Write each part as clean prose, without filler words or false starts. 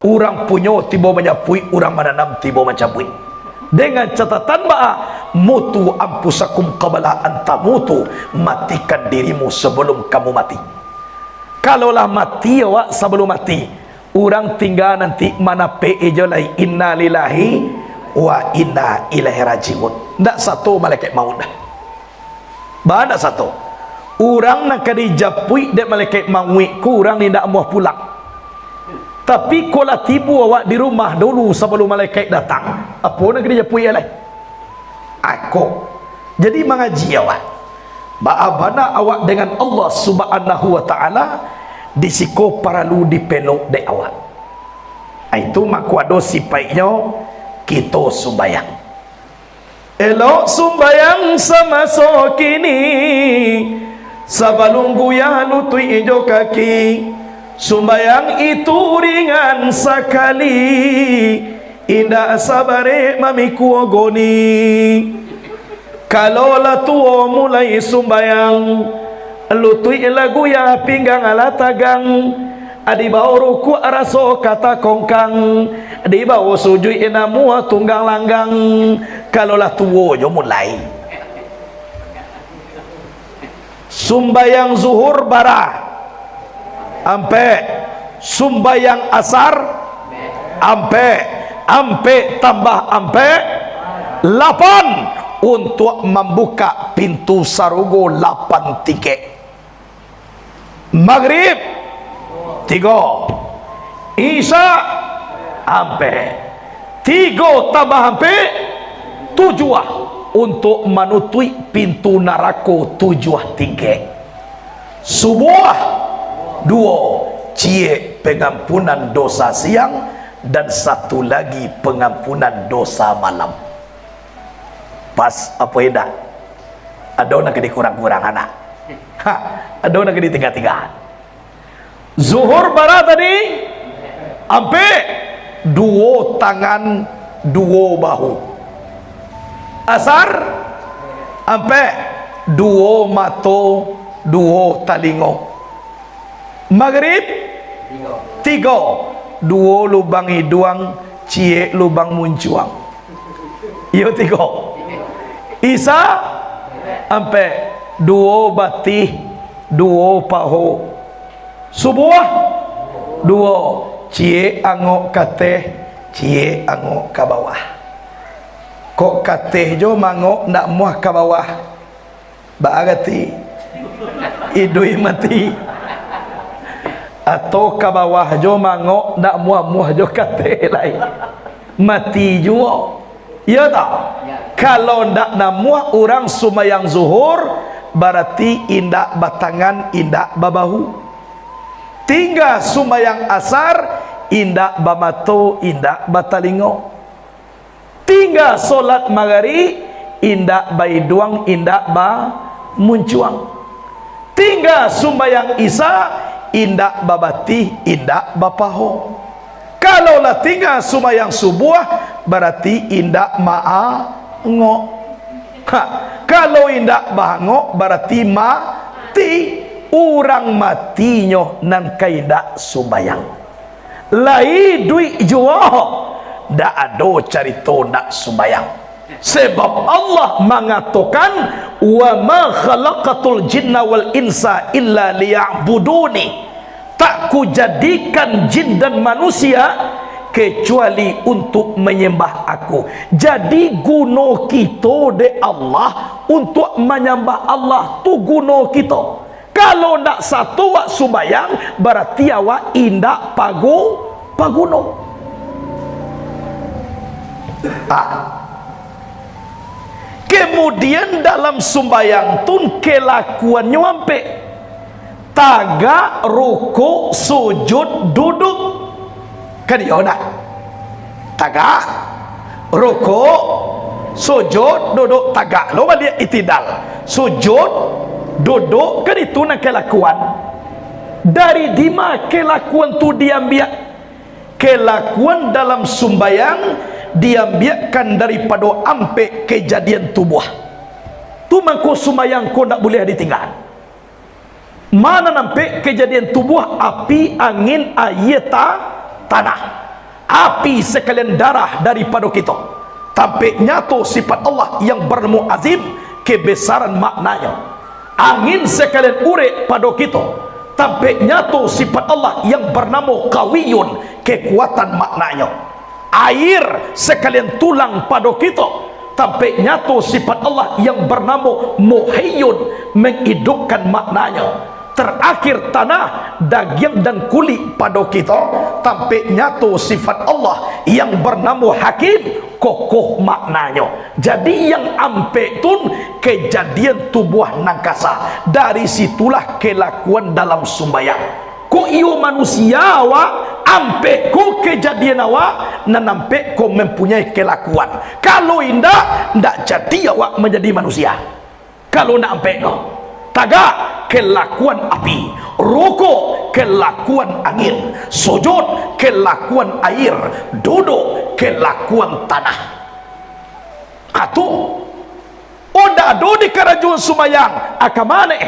orang punyo tiba menyapui, orang menanam tiba mencabui. Dengan catatan ba'a mutu ampusakum qabla an tamutu, matikan dirimu sebelum kamu mati. Kalaulah mati awak sebelum mati, orang tinggal nanti mana pe'ejolai inna lillahi wa inna ilaihi rajiun. Ndak satu malaikat maut dah. Banyak satu. Orang nak dijapui dek malaikat maut ku, orang ni ndak mau pulang. Tapi kalau tiba awak di rumah dulu sebelum malaikat datang, apa nak dijapui alai? Aku. Jadi mengaji awak. Bagaimana awak dengan Allah Subhanahu wa taala disiko paralu dipeluk de awak. Itu makuado sipaitnya kita sumbayang. Elok sumbayang sama sokini, sabalunggu ya lutui ijo kaki. Sumbayang itu ringan sekali, indah sabare mamiku ogoni. Kalau lah tua mulai sumbayang, lutui lagu ya pinggang ala tagang. Adi bawa ruku araso kata kongkang, di bawa sujud inamua tunggang langgang. Kalau lah tua jo mulai sumbayang zuhur bara ampe, sumbayang asar ampe tambah ampe 8 untuk membuka pintu sarugo 8 tiket. Maghrib 3, Isya ampe 3 tambah ampe 7 untuk menutui pintu neraka 7 tiket. Subuh 2 cie pengampunan dosa siang, dan 1 lagi pengampunan dosa malam. Pas apa ya dah? Ada nak di kurang-kurang anak. Ada nak di tiga-tigaan. Zuhur bara tadi ampe 2 tangan 2 bahu. Asar ampe 2 mato 2 talingo. Maghrib 3 2 lubang hidung cie lubang muncuang. Iyo 3. Isya ampe 2 batih 2 paho. Subuh 2 cie angok kateh cie angok ke bawah. Kok kateh jo mangok nak muah ke bawah, baagati idui mati. Atau ke bawah jo mangok nak muah-muah jo kateh lain, mati juga. Ya tak? Kalau ndak namuah orang sumayang zuhur, berarti indak batangan indak babahu. Tinggal sumayang asar, indak bamato indak batalingo. Tinggal solat maghrib, indak baiduang indak ba muncuang. Tinggal sumayang isya, indak babati indak bapaho. Kalau lah tinggal sumayang subuh, berarti indak maangok. Kalau indak bangok, berarti mati. Orang matinya nan kaindak sumayang. Lai duit jua, dak ada cerita dak sumayang. Sebab Allah mengatakan, wa ma khalaqatul jinna wal insa illa liya'buduni. Tak ku jadikan jin dan manusia kecuali untuk menyembah aku. Jadi guna kita de Allah untuk menyembah Allah tu guna kita. Kalau ndak satu wak sumbayang, berarti awak indak paguno. Kemudian dalam sumbayang tun kelakuannya ampe tagak, ruku, sujud, duduk. Kan dia nak tagak, ruku, sujud, duduk, tagak. Lalu dia itidal, sujud, duduk. Kan itu nak kelakuan. Dari dima kelakuan tu diambil. Kelakuan dalam sumbayang diambilkan daripada ampe kejadian tubuh. Tu mangko sumbayang ko nak boleh ditinggal. Mana nampak kejadian tubuh, api, angin, air, tanah. api sekalian darah daripada kita. Tampik nyata sifat Allah yang bernama azim, kebesaran maknanya. Angin sekalian urek pada kita. Tampik nyata sifat Allah yang bernama qawiyun, kekuatan maknanya. Air sekalian tulang pada kita. Tampik nyata sifat Allah yang bernama muhayyun, menghidupkan maknanya. Terakhir tanah, daging dan kulit pada kita. Tampik nyata sifat Allah yang bernama hakim, kokoh maknanya. Jadi yang ampe tun kejadian tubuh nangkasa. Dari situlah kelakuan dalam sumbayang. Ko iyo manusia awak ampe ko kejadian awak dan ampe ko mempunyai kelakuan. Kalau indah jadi awak menjadi manusia. Kalau nak ampe ko tagak kelakuan api, rukuk kelakuan angin, sujud kelakuan air, duduk kelakuan tanah. Atau oda do di karajuan sumayang akamane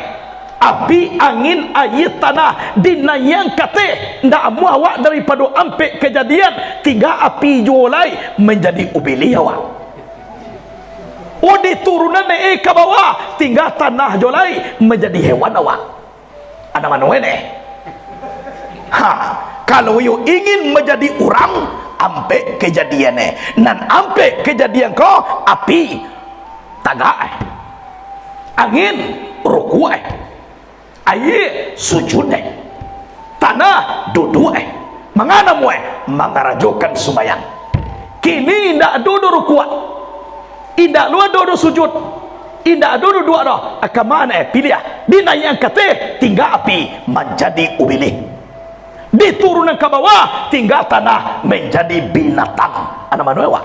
api, angin, air, tanah dinayang kate ndak amu awak daripada ampe kejadian tinggal api jualai menjadi ubili awak. Di turunan ke bawah tinggal tanah jualai menjadi hewan awak. Ada mana ini? Kalau you ingin menjadi orang ampe kejadiannya nan ampe kejadian ko api tagak, angin rukuk, air sujud, tanah duduk, mangana mu mangarajokan sumayang. Kini ndak duduk rukuk, indak lu duduk sujud, indak duduk dua dah. Akamana pilih dina yang kate tinggal api menjadi ubili, diturunan ke bawah tinggal tanah menjadi binatang. Ana mana awak?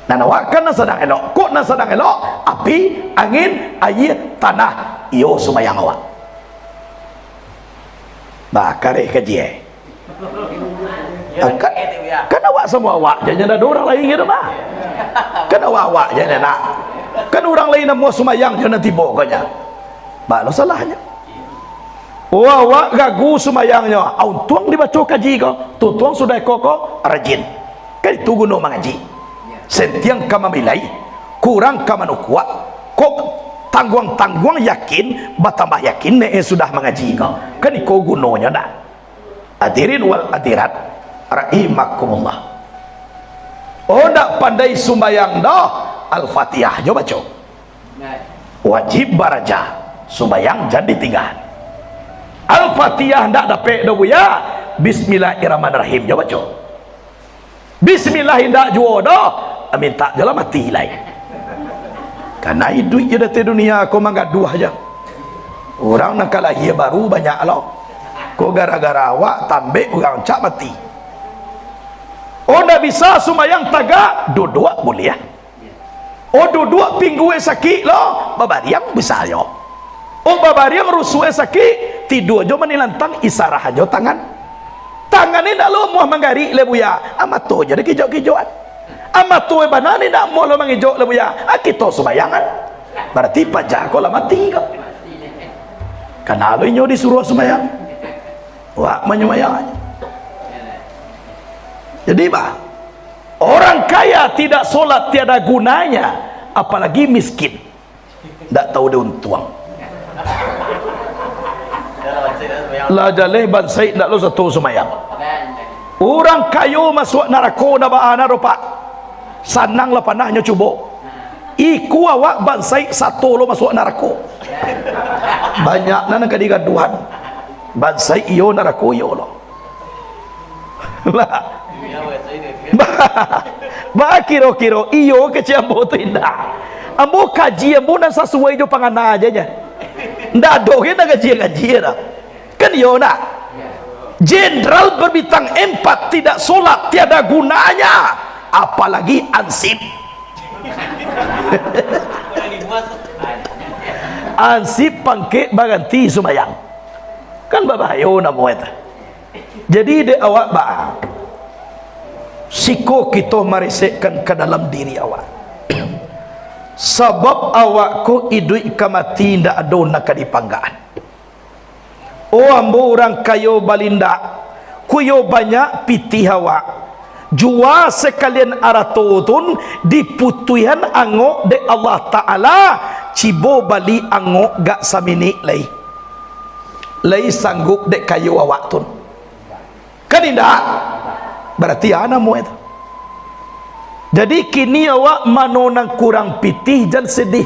Nanawa kan sedang elok, kok na sedang elok api, angin, air, tanah, iyo sumayang awak. Bah kare kaji kan awak semua awak jangan ada orang lain gitu mah. Kan awak jangan nak. Kan orang lain mau sumayang jangan tiba kanya. Bah lo salahnya. Awak gagu sumayangnya. Au tuang dibaca kaji kau. Tuang sudah koko rajin. Kan itu guna mengaji. Sentiang kama milai kurang kama nukuat kok tangguang yakin bertambah yakin sudah mengaji kau kan iko gunonya dah. Hadirin wal hadirat rahimakumullah. Ndak pandai sumbayang dah Al-Fatihah coba baca wajib baraja sumbayang jadi tinggal Al-Fatihah ndak dapat dah buya. Bismillahirrahmanirrahim coba baca Bismillah ndak jual dah minta jalan mati lain karena duit je dari dunia kau menggaduh aja orang nak lahir baru banyak lo kau gara-gara awak tambik orang cak mati. Ndak bisa sumayang tagak duduk boleh ya. Duduk pinggu sakit lo babariang bisa yo. Babariang rusuh sakit tidur aja menilantang isarah aja tangan ini ndak lo mau menggari lebuya amat tu jadi kijau-kijauan amat tu banani nak mau lo mengijau lebuya kita sumayangan berarti pajak kau lah mati kau karena lo inyo disuruh sumayang wak menyumayang aja. Jadi orang kaya tidak solat tiada gunanya, apalagi miskin tidak tahu dia untuang lah jaleh bansai tidak lo satu sumayang. Orang kayo masuk narako na baana rupa sanang lah panahnya cubo iku awak bansai satu lo masuk narako banyak nana kadigaduhan bansai iyo narako iyo lo ba kiro-kiro iyo kecil ambo tu indah ambo kaji ambo nan sesuai jo pangana aja nya ndak doge na gaji dah kan iyo nak jenderal berbintang 4 tidak solat tiada gunanya, apalagi ansip. Ansip pangke baganti sumayang kan babayo na mo eta. Jadi de awak siko kita marisekkan ke dalam diri awak sebab awak ko idui kamati ndak ado nak dipanggaan. Ambo orang kayo balinda kuyo banyak pitih awak jua sekalian aratutun diputuyan angok de Allah Ta'ala cibo bali angok gak samini lay sanggup dek kayu awak tun kan indah berarti anak mu itu. Jadi kini awak manonang kurang pitih dan sedih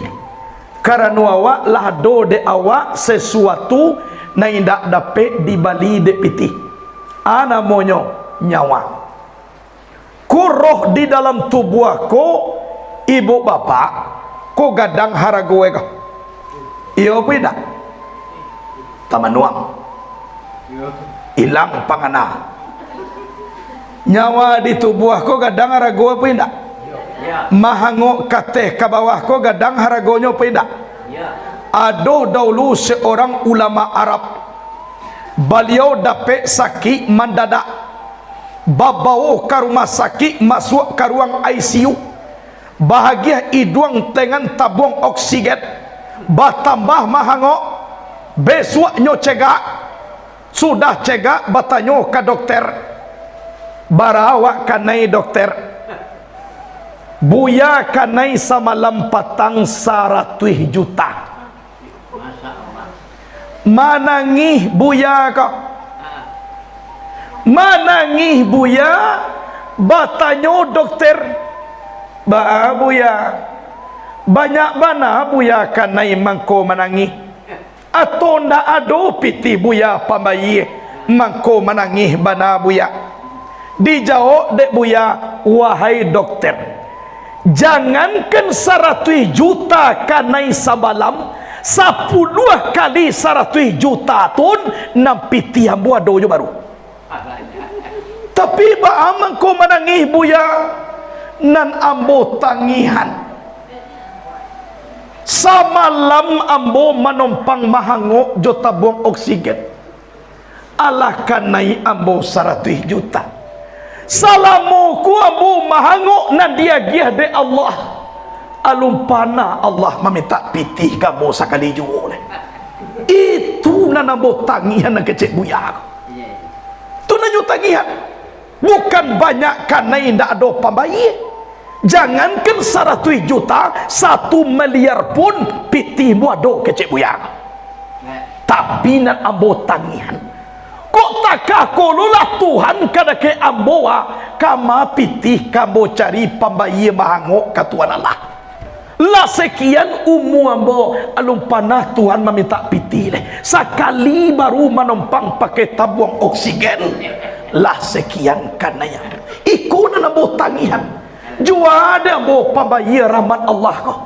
karena awak lahdo de awak sesuatu na indak dapat dibali de pitih anak monyo nyawa kuroh di dalam tubuh aku ibu bapak ko gadang haragowe ka iyo pida tamanuang hilang pangana nyawa di tubuh aku gadang haragowe pida mahangok kateh ke bawah ko gadang haragonyo pida ado dahulu seorang ulama Arab beliau dapat sakit mendadak babawo ke rumah sakit masuk ke ruang ICU bahagia hidung dengan tabung oksigen batambah mahangok besoknya cegak sudah cegak batanyo ke dokter barawak kanai dokter buya kanai samalam patang 100 juta manangih buya kok manangih buya batanyo dokter ba buya banyak bana buya kanai mangko manangih atau ndak ado piti buya pambayi mangko manangih bana buya dijawab dek buya wahai dokter jangankan 100 juta kanai sabalam 10 kali 100 juta tun nampiti ambo ado jo baru tapi ba amang ko manangih buya nan ambo tangihan samalam ambo manompang mahangok jo tabung oksigen ala kanai ambo 100 juta salamuku ambo mahangok nan dia giah de Allah alumpana Allah meminta pitih kamu sakali juga itu nan ambo tangihan nan kecek buya tu nanyo tangihan bukan banyak kanai ndak ada pambayi jangankan 100 juta 1 miliar pun pitih mu ada kecek buya tapi nan ambo tangihan kok takah kolulah Tuhan kada ke amboa kama pitih kamu cari pambayi mahangok ka Tuhan Allah lah sekian ambo alum panah Tuhan meminta pitih deh sekali baru menompang pakai tabung oksigen lah sekian kanaya ikunan ambo tangihan jua ada ambo pambayi rahmat Allah kau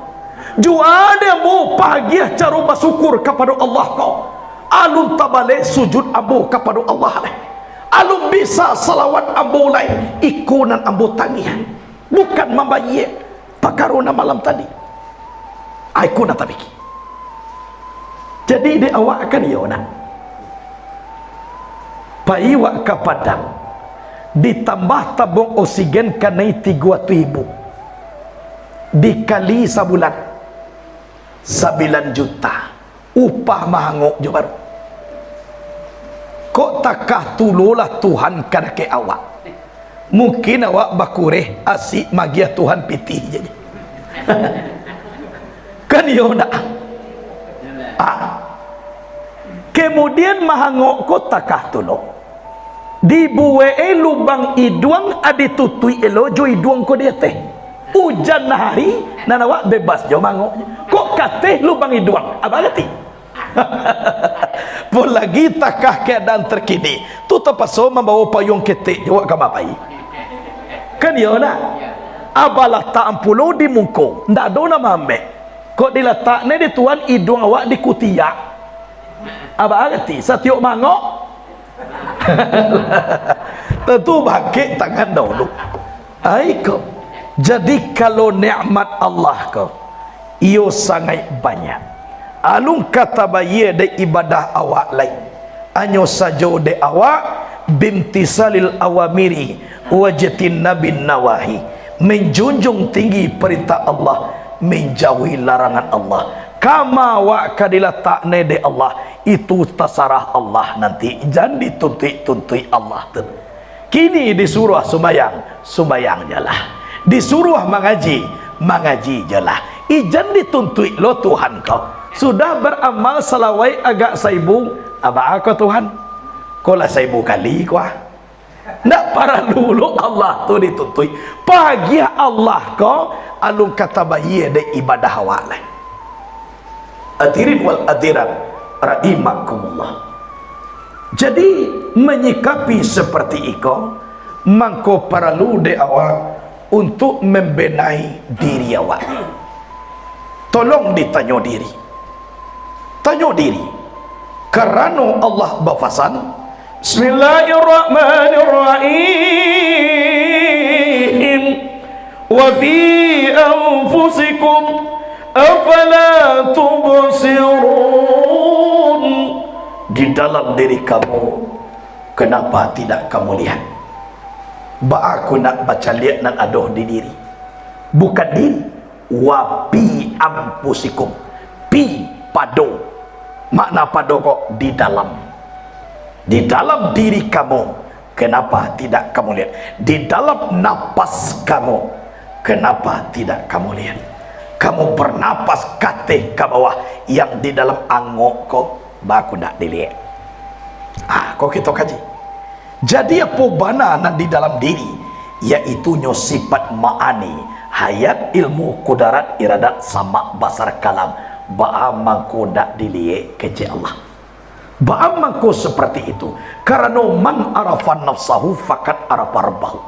jua ada ambo bahagia cara bersyukur kepada Allah kau alum tabale sujud ambo kepada Allah deh alum bisa salawat ambo lain ikunan ambo tangihan bukan membayi pakarona malam tadi aku nak tabiki jadi dia awak akan yona paiwa ke Padang ditambah tabung oksigen kanai 3.000 dikali sebulan 9 juta upah mahangok jo baru kok takah tululah Tuhan kada ke awak mungkin awak bakureh asik magiah Tuhan pitih jadi kan yona kemudian mahangok ko takah tulok dibuwe lubang iduang aditutui elo jo iduang ko dia teh hujan hari nanawa bebas jo mangok kok kateh lubang iduang abang ngerti pun lagi takah keadaan terkini tu terpaksa membawa payung ketek jawab kamapai kan yona abalah tak ampulo di muko ndak ada nama ambek kok diletaknya di tuan hidung awak di kutiak abang ngerti setiap mangok tentu pakai tangan dahulu aiko jadi kalau nikmat Allah kau iyo sangat banyak alung kata bayi de ibadah awak lain anyo sajo de awak bimtisalil awamiri wajatin nabin nawahi menjunjung tinggi perintah Allah menjauhi larangan Allah kama wa kadilatak nede Allah itu terserah Allah nanti, jangan dituntui Allah tu. Kini disuruh sembahyang jelah, disuruh mengaji jelah, ijan dituntui lo Tuhan kau sudah beramal salawai agak saibu apa kau Tuhan kau lah saibu kali kau nak para dulu Allah tu dituntui pagi Allah kau alung kata bayi de ibadah awak lah. Hadirin wal hadirat rahimakumullah. Jadi menyikapi seperti itu mangko perlu de awak untuk membenahi diri awak. Tolong ditanya diri, tanya diri, kerana Allah berfirman Bismillahirrahmanirrahim wa fi anfusikum afala tubsirun, di dalam diri kamu kenapa tidak kamu lihat? Aku nak baca lihat dan aduh di diri, bukan diri. Wa pi ampusikum, pi pado, makna pado kok di dalam diri kamu kenapa tidak kamu lihat? Di dalam napas kamu kenapa tidak kamu lihat? Kamu bernapas kateh ke bawah, yang di dalam angok kok baku nak dilihat. Kok kita kaji. Jadi apa bana nan di dalam diri, yaitu nyo sifat ma'ani, hayat, ilmu, kudarat, iradat, sama basar kalam. Ba'amangku nak dilihat kece Allah. Ba'amangku seperti itu. Karena man arafan nafsahu fakat arafa rabbahu.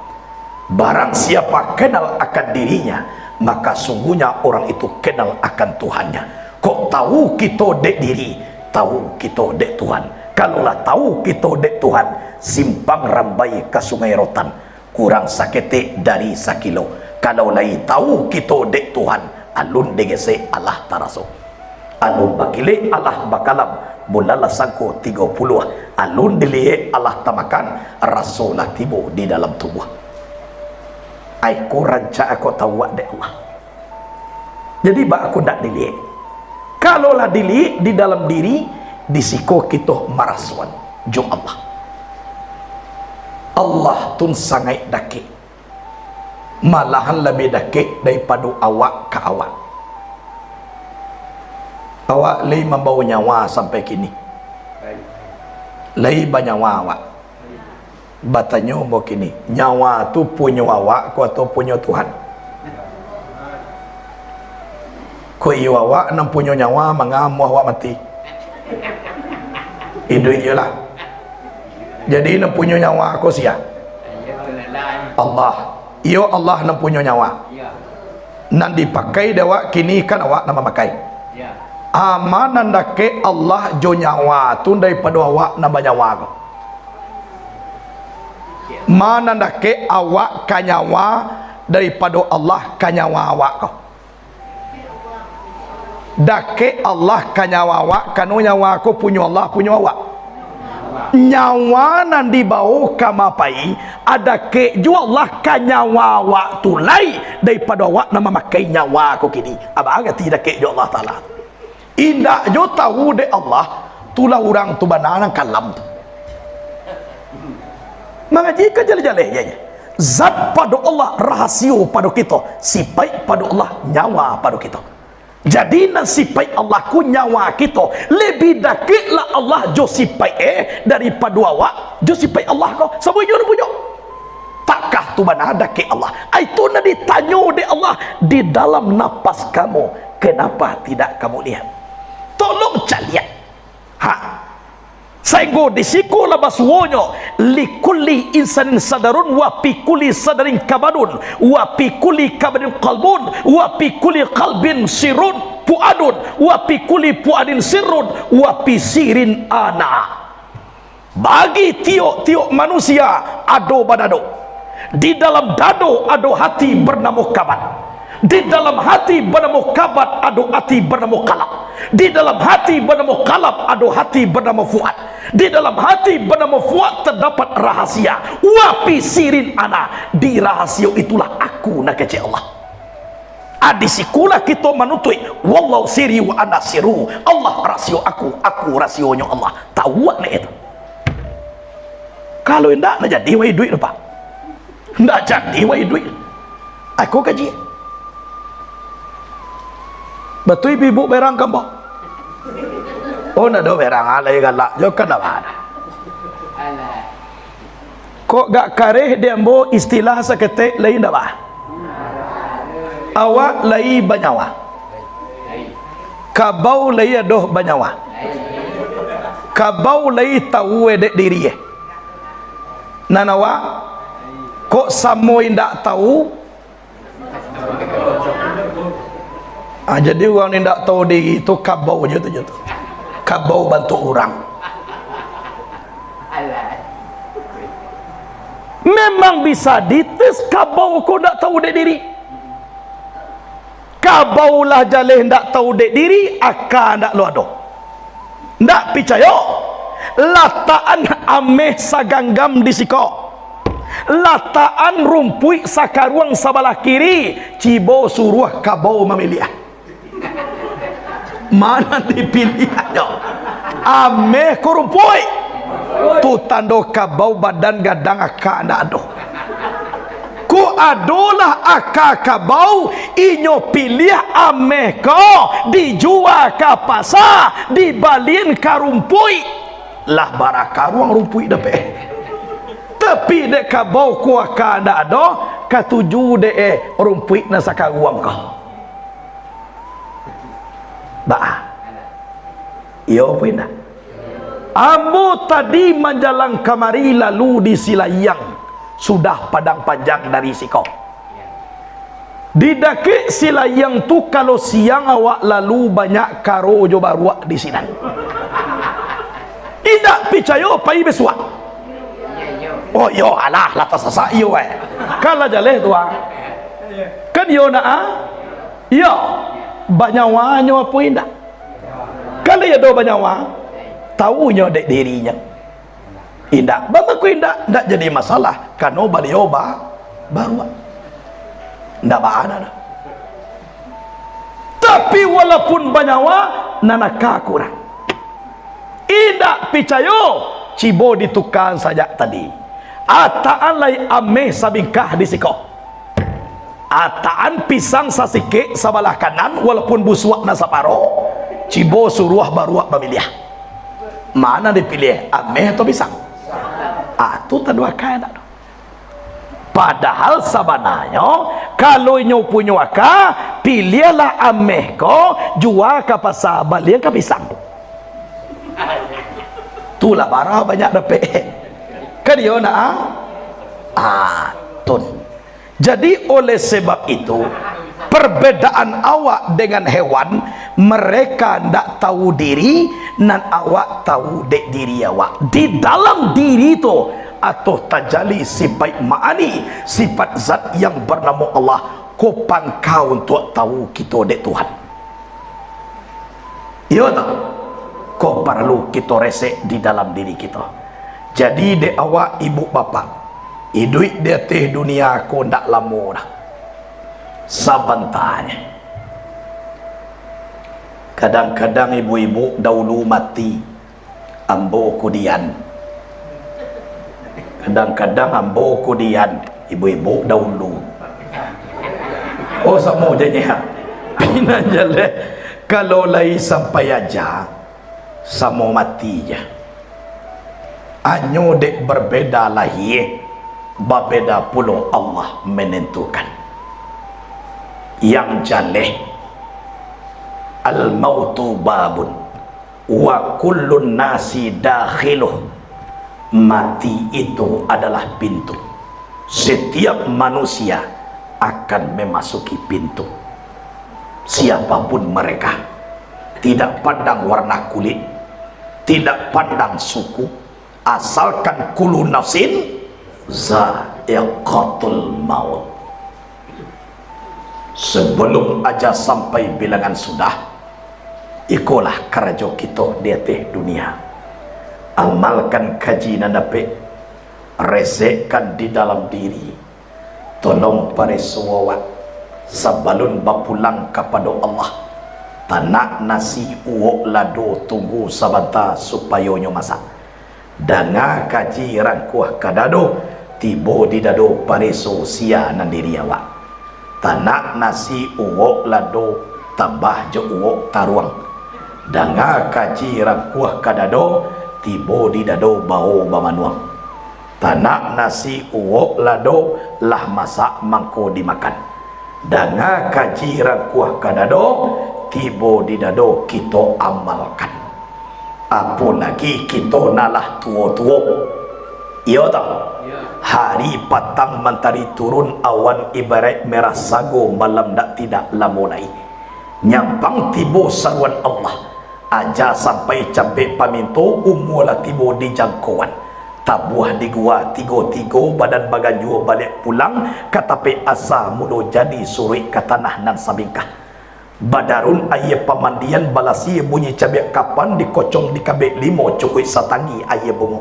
Barang siapa kenal akan dirinya, maka sungguhnya orang itu kenal akan Tuhannya. Kok tahu kita dek diri, tahu kita dek Tuhan. Kalaulah tahu kita dek Tuhan, simpang rambai ke sungai rotan, kurang sakete dari sakilo. Kalau lai tahu kita dek Tuhan, alun degese Allah taraso, alun bakile Allah bakalam, bulala sangko 30, alun dilie Allah tamakan, rasulah tibu di dalam tubuh. Aku ranca aku tahu dek Allah. Jadi aku tak dilihat. Kalaulah dilihat di dalam diri, disiko kita maraswan jum Allah. Allah tun sangat dakik, malahan lebih dakik daripada awak ke awak. Awak lagi membawa nyawa sampai kini, lagi banyawa awak. Batanya mau kini, nyawa tu punya awak atau punya Tuhan? Ko iyo awak nam punya nyawa mengamu awak mati. Itu iyalah. Jadi nam punya nyawa aku sia. Allah. Iyo Allah nam punya nyawa. Nan dipakai dewak kini kan awak nama pakai. Amanan dake Allah jo nyawa tu daripada awak nama nyawa ko. Mana dake awak kanyawa daripada Allah kanyawa awak kau. Dake Allah kanyawa awak, kanu nyawa aku punya Allah punya awak. Nyawa nan dibawa kamapai ada ke ju Allah kanyawa awak tu lai daripada awak nama makai nyawa aku kini. Abang tidak ke ju Allah Taala. Indak jo tahu de Allah tulah orang tu banana kalam tu. Mengaji ke jale-jale ya. Zat pada Allah rahasio pada kita, sifat pada Allah nyawa pada kita. Jadi nan sifat Allah ku nyawa kita lebih dakiklah Allah jo sifat daripada awak jo sifat Allah kau. Sama yo punya. Takkah tu mana ada ke Allah? Itu nak ditanya de Allah di dalam napas kamu, kenapa tidak kamu lihat? Tolong calian. Saigo disiko labas wonyo likulli insanin sadarun wa fi kulli sadarin kabadun wa fi kulli kabadin qalbun wa fi kulli qalbin sirrun puadun wa fi kulli puadin sirrun wa fi sirin ana. Bagi tiok-tiok manusia ado badado, di dalam dado ado hati bernama kabat. Di dalam hati bernama kabat ado hati bernama kalab. Di dalam hati bernama kalab ado hati bernama fuad. Di dalam hati bernama fuad terdapat rahasia. Wapi sirin ana, di rahasia itulah aku nak kece Allah. Adisikulah kita manutui wallahu siri wa ana siru. Allah rasio aku rasionya Allah. Tahu ni itu. Kalau ndak nak jadi wai duit apa? Ndak jadi wai duit. Aku kaji. Betul ibu berang kamu. Oh nak do berang alai galak jo kan apa. Kok gak kareh dia ambo istilah seketik lain dak bah? Awak lai banyawa. Kabau lai adoh banyawa. Kabau lai tahu dek diri nanawa kok samo indak tahu. Jadi orang indak tahu diri itu kabau je tu. Kabau bantu orang. Memang bisa dites kabau kau ndak tahu dek diri. Kabaulah jaleh ndak tahu dek diri akan ndak lo ado. Ndak percaya. Lataan ameh saganggam di siko. Lataan rumpui sakaruang sebelah kiri. Cibo suruh kabau memilih. Mana dipilihnya? Ameh ku rumpui. Tu tando kabau badan gadang akak ndak ado. Ku adolah akak kabau inyo pilih ameh ko dijual ke pasar dibalin ke rumpui lah baraka ruang rumpui dapat tapi dek kabau ku akak ndak ado katuju dek rumpui nasaka ruang ko bah iyo pina ambo tadi menjalang kamari lalu di Silayang sudah padang panjang dari siko. Di daki Silayang tu kalau siang awak lalu banyak karo jo baruak di sini. Tidak percaya pai besua. Oh yo alah lata sasa yo Kalau jaleh tu kan yo na yo banyawanyo apa indah. Kalau ya do banyawa tahunya dek dirinya. Indah, bapak ku indah, ndak jadi masalah. Kano beliau baru, ndak ada. Tapi walaupun banyawa, nanaka kurang. Indah picayo, cibo ditukang saja tadi. Ataan lai ameh sabingkah di siko. Ataan pisang sasike sebelah kanan, walaupun buswak na saparo, cibo suruh baruak pemiliah. Mana dipilih, ameh atau pisang? Itu tadua kaya dak. Padahal sabananya kalau nyo punya waka pilihlah ameh ko jual ke pasar balian ke pisang. Tulah barang banyak dapat. Kan dia nak tun. Jadi oleh sebab itu perbedaan awak dengan hewan, mereka ndak tahu diri dan awak tahu dek diri awak. Di dalam diri itu atau tajali sifat ma'ani, sifat zat yang bernama Allah, ko pangkau untuk tahu kita dek Tuhan. Iya tak? Ko perlu kita resek di dalam diri kita. Jadi dek awak ibu bapa, hidup di atas dunia ko ndak lama dah. Sabantanya. Kadang-kadang ibu-ibu dahulu mati, ambo kudian. Kadang-kadang ambo kudian, ibu-ibu dahulu. Oh sama jadinya. Pina jale kalau lai sampai aja sama mati je. Anyo dek berbeda lahir, berbeda pula Allah menentukan. Yang jaleh al-mautu babun wa kullun nasi dakhiluh. Mati itu adalah pintu. Setiap manusia akan memasuki pintu. Siapapun mereka, tidak pandang warna kulit, tidak pandang suku, asalkan kullu nafsin za'iqatul maut. Sebelum aja sampai bilangan sudah, ikulah kerja kita di atas dunia. Amalkan kaji dan dapat, resekkan di dalam diri. Tolong para suwawat sebelum berpulang kepada Allah. Tanak nasi uok lado tunggu sebentar supaya nyo masak. Dengar kaji rangkuah kadado tibo di dado pareso sia nan diri awak. Tanak nasi uok lado tambah je uok taruang. Dengar kaji rangkuah kadado tibo di dado bau bamanuang. Tanak nasi uok lado lah masak mangko dimakan. Dengar kaji rangkuah kadado tibo di dado kita amalkan. Apa lagi kita nalah tua-tua. Iya tak? Hari patang mentari turun awan ibarat merah sago malam dak tidak lamunai. Nyampang tibo saruan Allah. Aja sampai capek paminto umurlah tibo di jangkauan. Tabuah di gua tigo-tigo badan baganjua balik pulang katape asa mudo jadi suri ke tanah nan sabingkah. Badarun ayah pemandian balasi bunyi cabik kapan dikocong di kabik limo cukui satangi ayah bungu.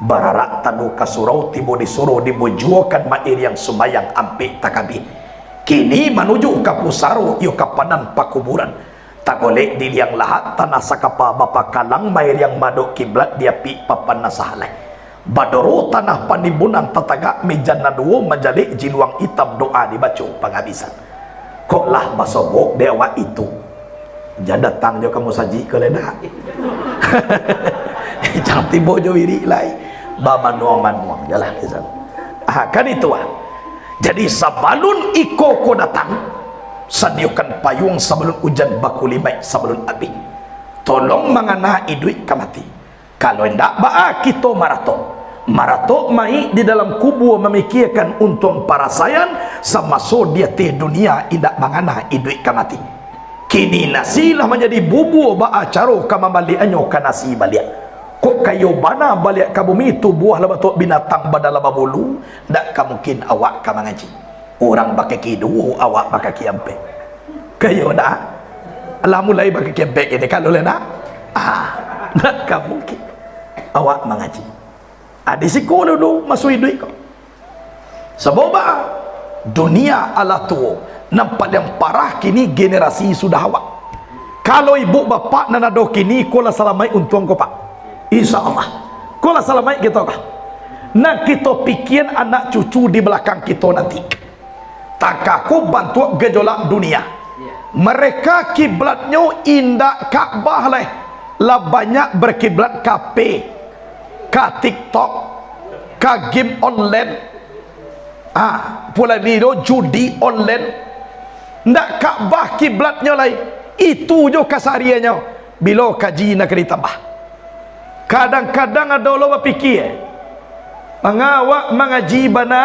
Bararak tanu kasurau tibo disuruh dibujuakan mair yang sumayang ampik takabi. Kini menuju ke pusaro yuk kapanan pakuburan. Tak golek di liang lahat tanah sakapa bapa kalang mair yang maduk kiblat dia pi papan nasahalai. Badoro tanah panimbunan tetagak mejan naduo menjalik jiluang hitam doa dibaca penghabisan. Kok lah basobok dewa itu jangan datang jo kamu saji ke lena jangan tibo jo iri lai baman-manuang jalan kan itu jadi sabalun iko ko datang sediakan payung sebelum hujan baku limai sebelum abi tolong mengana iduit kamati kalau ndak baa kita marato mai di dalam kubur memikirkan untung parasayan sama so dia teh dunia indak mangana iduit kamati. Kini nasi lah menjadi bubu ba acaro kama balik anyo ka nasi balik. Kok kayo bana balik ka bumi tu buah lah batuk binatang badala babulu ndak ka mungkin awak ka mangaji. Orang pakai kidu awak pakai kiampe. Kayo dah. Alah mulai pakai kiampe ini kalau lena. Ndak ka mungkin awak mangaji. Di siku dulu masuk duit kau. Sebab dunia ala tua nampak yang parah kini generasi sudah awak. Kalau ibu bapa nanado kini kola salamai untung kau pak. Insya Allah. Kola salamai kita kah. Nak kita pikir anak cucu di belakang kita nanti. Tak aku bantu gejolak dunia. Mereka kiblatnya indak Ka'bah lah. Lah banyak berkiblat kape. Ka TikTok, ka game online, pula lido judi online, ndak Ka'bah kiblatnya lain, itu jo kasariannya. Bila kaji nak ditambah. Kadang-kadang ada orang berfikir, mengawak mengaji bana,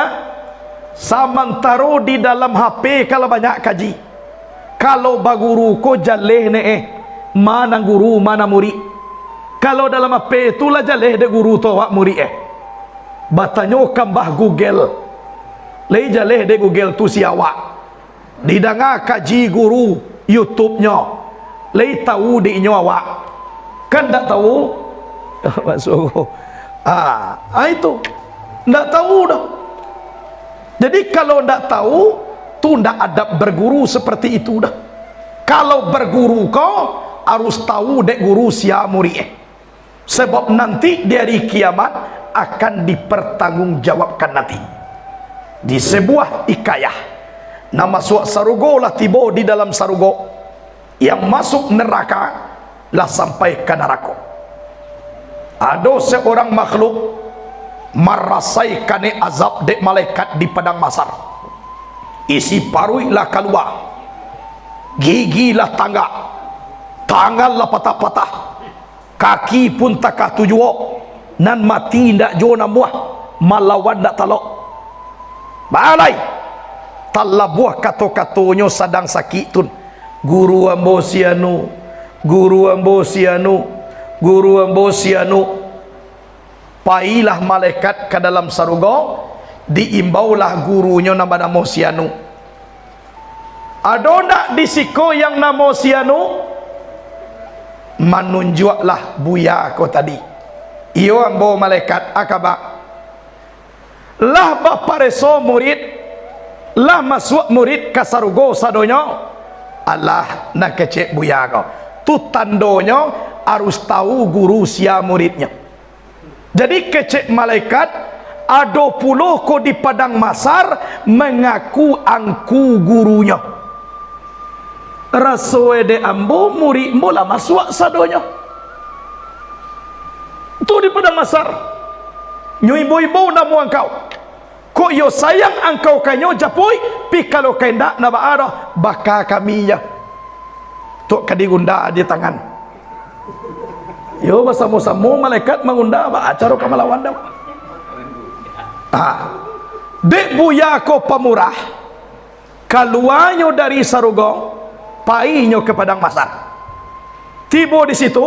samantaro di dalam HP kalau banyak kaji. Kalau baguru ko jaleh mana guru mana murid. Kalau dalam apa itulah jaleh de guru tu awak murid batanyo kambah Google lei jaleh de Google tu si awak didengar kaji guru YouTube-nya lei tahu di inyo awak kan tak tahu masuk itu ndak tahu dah. Jadi kalau ndak tahu tu ndak adab berguru seperti itu dah. Kalau berguru kau harus tahu dek guru sia murid sebab nanti dari kiamat akan dipertanggungjawabkan nanti di sebuah hikayah nama suak sarugo lah tibo di dalam sarugo yang masuk neraka lah sampai ke neraka. Ada seorang makhluk merasai kane azab dek malaikat di padang mahsyar. Isi parui lah keluar, gigi lah tangga, tangan lah patah-patah, kaki pun takah tujuh nan mati ndak jo namuah malawan ndak talok balai talabuah kato-katonyo sadang sakit tun guru ambosianu pailah malaikat ke dalam sarugo diimbaulah gurunya nama Sianu. Ada nak disiko yang nama Sianu menunjuklah buya kau tadi iyo ambo malaikat akaba lah bapa reso murid lah masuk murid kasarugo sadonyo Allah nak kecek buya kau tu tandonyo harus tahu guru sia muridnya. Jadi kecek malaikat ada puluh ko di padang masar mengaku angku gurunya. Rasul de ambo murid mula masuk sadonyo tu di padang masar nyo ibu-ibu namu engkau kok yo sayang engkau kanyo japoi pi kalau kenda na baaro baka kami ya tu kadigunda di tangan yo bersama-sama malaikat mengunda ba acara kamalawan dah dek buya ko pamurah kaluanyo dari sarugong painyo ke padang masar tibo di situ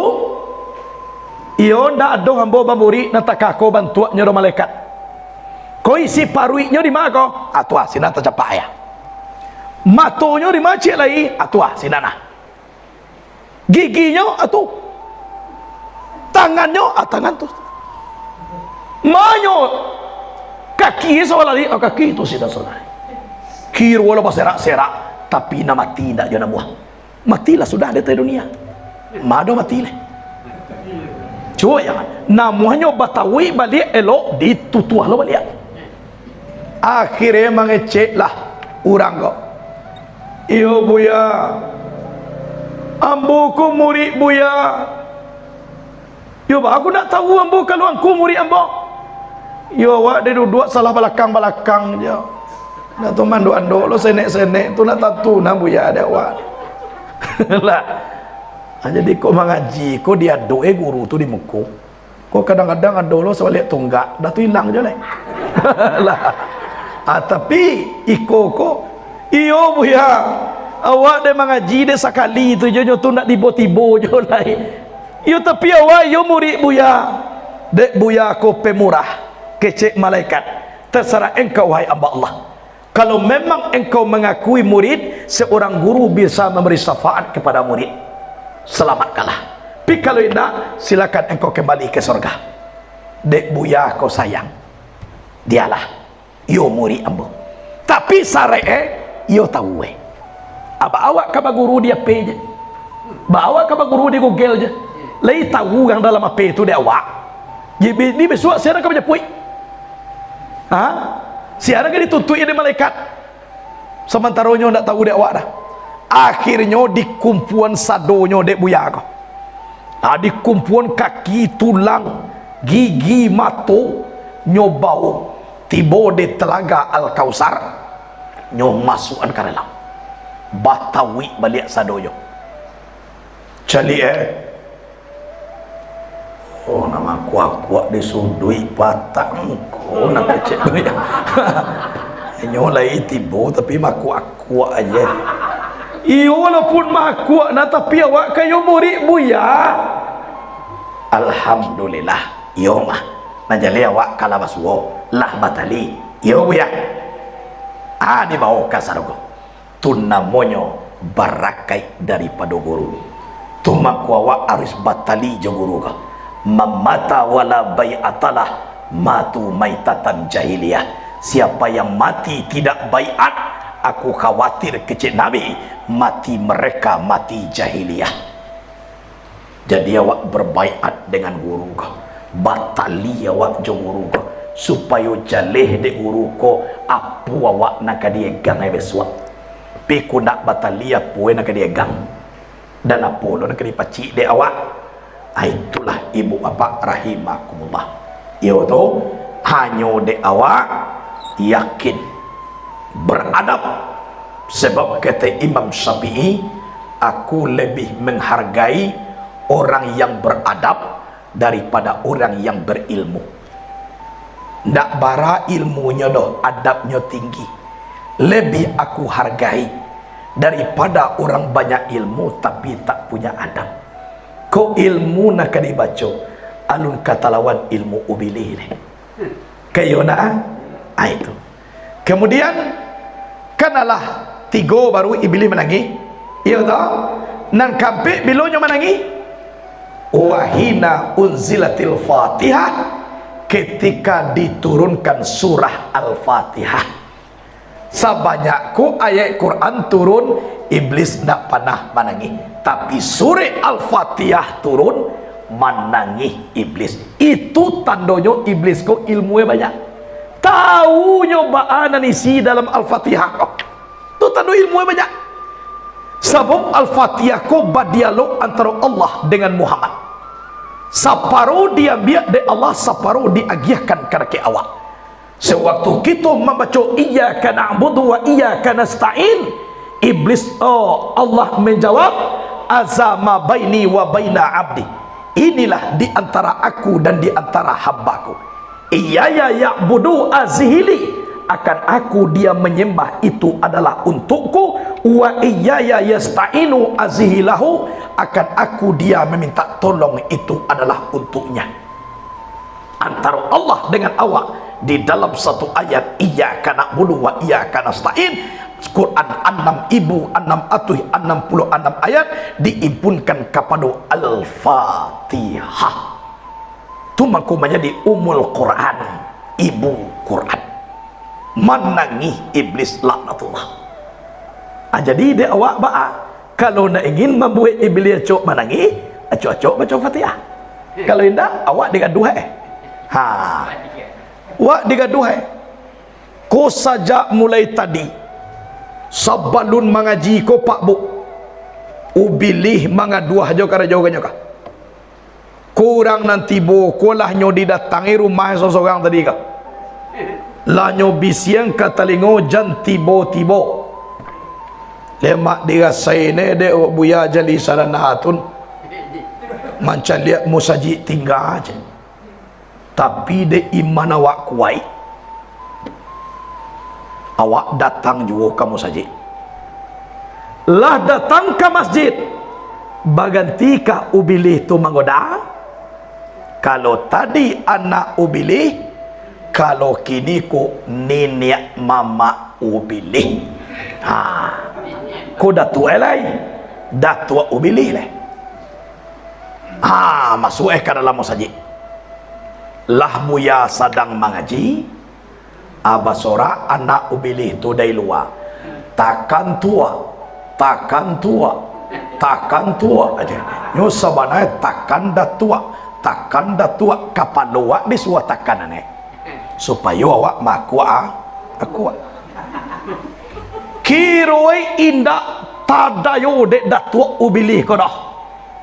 iyo ndak ada hambo bamuri natakako bantuannya do malaikat ko isi paruinyo di mago atua sinata capaya matonyo di maci lagi atua sinana giginya atu tangannya tangan tu manyo kaki soalnya kaki itu sida soalnya kiri wala serak-serak tapi nama mati ndak jana buah matilah sudah ada di dunia mado matilah cuy ya namanya batawi balik elok ditutuah lo balik akhirnya mengecek lah orang kok iyo buya ambo ku murid buya yo ba aku nak tahu ambo kalau aku murid ambo yo awak dia duduk salah belakang je nak tu mandu ando lo senek tu nak tatu na buya ada awak lah jadi kok mengaji kok dia doa guru tu di muka kok kadang-kadang ada lo sebalik tunggak dah tu hilang je lah lah tapi iko kok iyo buya awak dia mengaji dia sekali tu je tu nak tibo-tibo je lah iyo tapi awak iyo murid buya dek buya ko pemurah kecek malaikat terserah engkau wahai hamba Allah kalau memang engkau mengakui murid seorang guru bisa memberi syafaat kepada murid selamatkanlah tapi kalau tidak silakan engkau kembali ke surga dek buya kau sayang dialah yo murid ambo tapi sare yo tahu apa awak kaba guru dia pe je bawa kaba guru dia Google je lai tahu yang dalam apa itu dia awak jadi ni besok siapa kaba japui siapa kan ditutui di malaikat sementara nyo ndak tahu dia awak dah akhirnya di kumpulan sadonyo dek buya kau di kumpulan kaki tulang gigi mato nyobau tiba di telaga Al-Kausar nyo masukan ke dalam batawi balik sadoyo cali oh nama kuak-kuak disudui patang ko nak kecek ya nyo lai tiba tapi mak kuak-kuak aja iyo walaupun mak kuak na tapi awak kayo murid buya alhamdulillah iyo mah najali awak kalabaswo lah batali iyo buya di bawah kasargo tu namonyo barakai daripada guru tu makwawa aris batali jo guru ka mamata wala bai'atalah matu maitatan jahiliyah siapa yang mati tidak baiat aku khawatir kecil nabi mati mereka mati jahiliyah jadi awak berbaiat dengan guru ka batali awak jo guru ka supaya jaleh de guru ko apu awak nak dia gang ai beswa pi ku nak batalia puwe nak dia gang dan apu lo nak dia pacik de awak itulah ibu bapa rahimakumullah yo tu hanya de awak yakin beradab sebab kata Imam Syafi'i aku lebih menghargai orang yang beradab daripada orang yang berilmu ndak bara ilmunya doh adabnya tinggi lebih aku hargai daripada orang banyak ilmu tapi tak punya adab ko ilmu nak dibaca alun kata lawan ilmu ubili ni kayona itu kemudian kanalah tiga baru iblis menangi iya tak nan kampe bilonyo menangi wahina unzilatil fatihah ketika diturunkan surah Al-Fatihah Sabanyakku ayat Quran turun, iblis nak pernah menangis. Tapi surah Al-Fatihah turun, menangis iblis. Itu tandanya iblis kau ilmunya banyak. Tahu nyobaan isi dalam Al-Fatihah kau. Itu tanda ilmunya banyak. Sebab Al-Fatihah kau berdialog antara Allah dengan Muhammad. Separuh diambil dari Allah, separuh diagiahkan ke awak. Sewaktu kita membaca iyyaka na'budu wa iyyaka nasta'in, iblis Allah menjawab azama baini wa baina abdi. Inilah di antara aku dan di antara hambaku. Iyaya ya'budu azhili, akan aku dia menyembah itu adalah untukku. Wa iyaya yasta'inu azhilahu, akan aku dia meminta tolong itu adalah untuknya. Antara Allah dengan awak di dalam satu ayat iyyaka na'budu wa iyyaka nasta'in. Quran 66 ayat diimpunkan kepada Al-Fatihah. Itu maku menjadi umul Quran, ibu Quran. Menangis iblis laknatullah. Jadi dia awak ba'a, kalau nak ingin membuat iblis acok menangis, acok baca Fatihah. Kalau tidak awak digaduh wak digaduh. Ko saja mulai tadi sabalun mengaji ko pak bu ubilih mengaduah jo kara jawabannya kah kurang nanti bo kolah nyo didatangi rumah seseorang tadi kah lah nyo bisiang katalingo jan tibo-tibo lemak dirasai ne de buya jali saranatun mancan lihat musaji tinggal aja. Tapi de iman awak kuat, awak datang juga kamu saja. Lah datang ke masjid, bagantikah ubilih tu menggoda? Kalau tadi anak ubilih, kalau kini ku nenek mama ubilih. Ku datu elai, datu ubilih leh. Masuk ke dalam masjid. Lah buya sedang mengaji, abasora anak ubilih tu dari luar. Takkan tua aja. Nyo sebenarnya takkan dah tua kapan luar di suatu takkan aneh. Supaya awak makwa aku. Kiroi indak tadayo dek dah tua ubilih kau dah.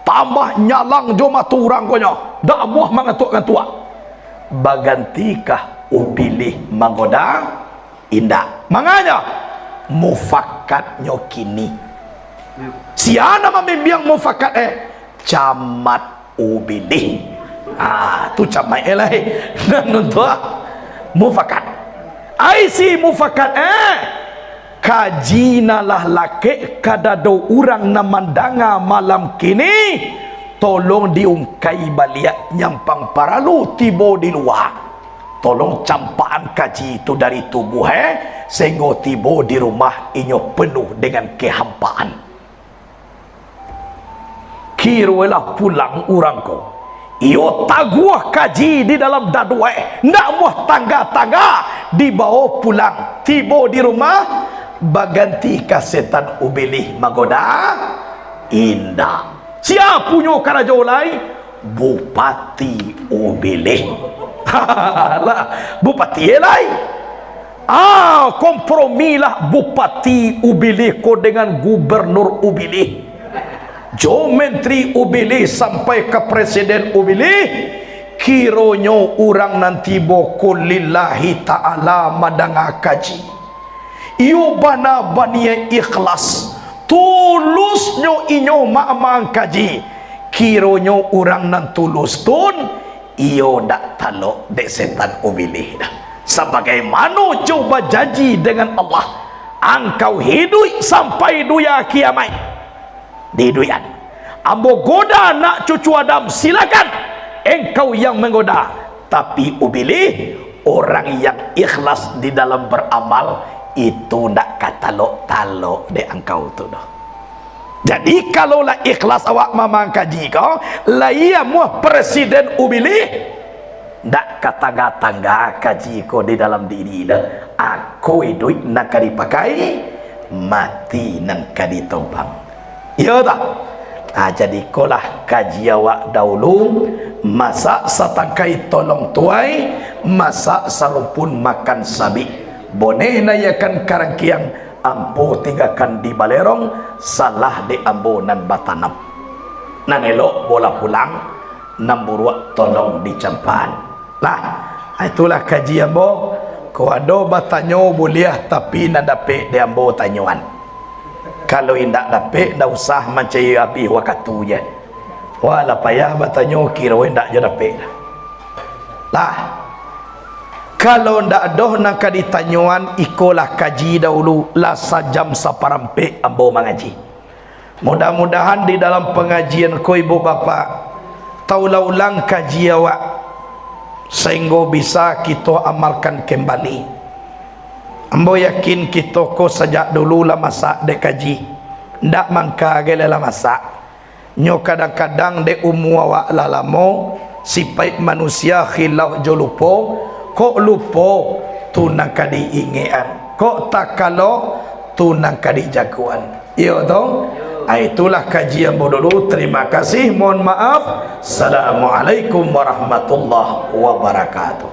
Tambah nyalang joma turang kau nya. Dak muah mengatukkan tua. Bagantikah upilih manggoda indah manganya mufakat nyokini siana membiang mufakat camat ubilih tu camat elai dan untuk mufakat aisi mufakat kajinalah lake kadado urang namandanga malam kini tolong diungkai balik nyampang paralu tibo di luar. Tolong campaan kaji itu dari tubuh sehingga tibo di rumah inyo penuh dengan kehampaan. Kirulah pulang orang ko. Iyo taguah kaji di dalam dadue. Ndak muah tangga-tangga dibawa pulang. Tibo di rumah baganti kasetan ubilih magoda indah. Siapa punya karajolai? Bupati ubilih. Lah, bupati elai. Kompromilah bupati ubilih ko dengan gubernur ubilih. Jo menteri ubilih sampai ke presiden ubilih. Kironyo orang nanti boko lillahi ta'ala madanga kaji. Iyo bana baniya ikhlas. Tulusnya inyo ma'amang kaji. Kironyo orang nan tulus tun iyo dak talok dek setan ubilih dah. Sebagaimana coba janji dengan Allah, engkau hidup sampai dunia kiamat di duyan. Ambo goda nak cucu Adam, silakan engkau yang menggoda. Tapi ubilih orang yang ikhlas di dalam beramal itu ndak katalok-talok de engkau tu dah. Jadi kalaulah ikhlas awak mamang kaji kau, lah ia muah presiden ubilih, ndak katangga-tangga kaji ko di dalam diri dah aku duit nak dipakai mati nan kadi tombang iya tak jadi kolah kaji awak dahulu masak satangkai tolong tuai masak sarumpun makan sabi boneh nayakan karangkiang ambo tinggalkan di balerong salah di ambo nan batanam nan elok bola pulang namburuak tolong dicampan lah itulah kaji ambo ko ado batanyo buliah tapi na dape de ambo tanyuan kalau indak dape ndak usah mancai api wakatu je wala payah batanyo kira indak je dape lah kalau ndak doh nak ditanyuan ikolah kaji dahulu lah sajam saparampe ambo mengaji mudah-mudahan di dalam pengajian ko ibu bapa taulah ulang kaji awak sehingga bisa kita amalkan kembali ambo yakin kita ko sejak dulu lah masak dek kaji ndak mangka gele lah masak nyo kadang-kadang dek awak lah lamo sipai manusia khilaf jo lupo kok lupo tu nang kadi ingean kok tak kalau tu nang kadi jagoan iya dong itulah kajian dulu. Terima kasih, mohon maaf. Assalamualaikum warahmatullahi wabarakatuh.